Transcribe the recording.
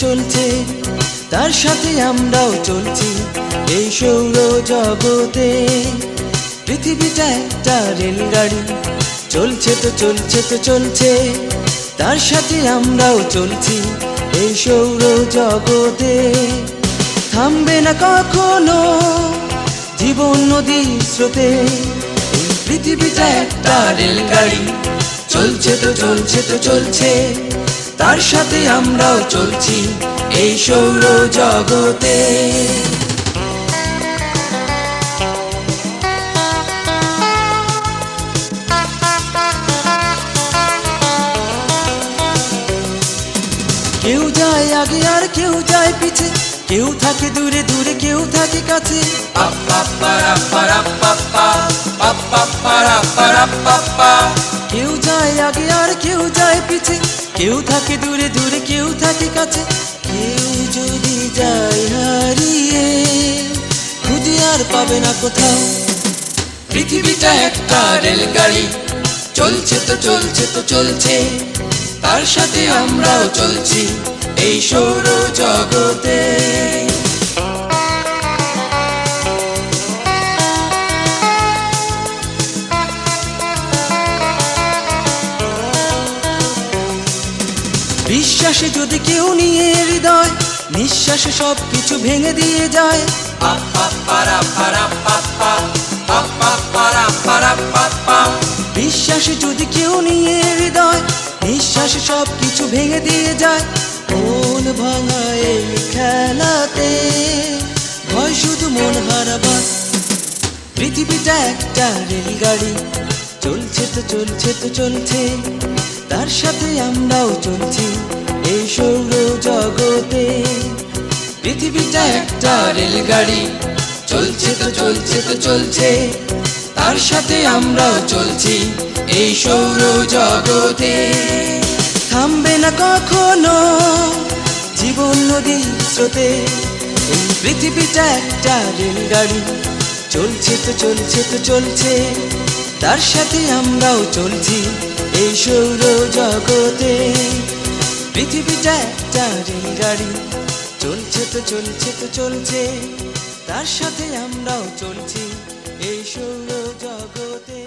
চলছে, তার সাথে আমরাও চলছি এই সৌর জগতে। পৃথিবীটা একটা রেলগাড়ি, চলছে তো চলছে তো চলছে, তার সাথে আমরাও চলছি এই সৌর জগতে। থামবে না কখনো জীবন নদীর স্রোতে, এই পৃথিবীটা একটা রেলগাড়ি, চলছে তো চলছে তো চলছে, তার সাথে আমরাও চলছি এই সৌর জগতে। কেউ যায় আগে আর কেউ যায় পিছে, কেউ থাকে দূরে দূরে কেউ থাকে কাছে। কেউ যায় আগে আর কেউ যায় পিছে, কেউ থাকে দূরে দূরে কেউ থাকে কাছে। কেউ যদি যায় হারিয়ে, খুঁজে আর পাবে না কোথাও। পৃথিবীটা একটা রেলগাড়ি, চলছে তো চলছে তো চলছে, তার সাথে আমরাও চলছি এই সৌর জগতে। বিশ্বাসে যদি কেউ নিয়ে হৃদয়, নিঃশ্বাসে সব কিছু ভেঙে দিয়ে যায়। বিশ্বাসে যদি কেউ নিয়ে হৃদয়, নিঃশ্বাসে সব কিছু ভেঙে দিয়ে যায়। মন ভাঙা এই খেলাতে ভয় শুধু মন হারাবার। পৃথিবীটা একটা রেলগাড়ি, চলছে তো চলছে তো চলছে, তার সাথে আমরাও চলছি এই সৌর জগতে। পৃথিবীটা একটা রেলগাড়ি, চলছে তো চলছে তো চলছে, তার সাথে আমরাও চলছি এই সৌর জগতে। থামবে না কখনো জীবন নদীর স্রোতে, এই পৃথিবীটা একটা রেলগাড়ি, চলছে তো চলছে তো চলছে, তার সাথে আমরাও চলছি এই সৌর জগতে। পৃথিবীটা একটা রেলগাড়ি, চলছে তো চলছে তো চলছে, তার সাথে আমরাও চলছি এই সৌর জগতে।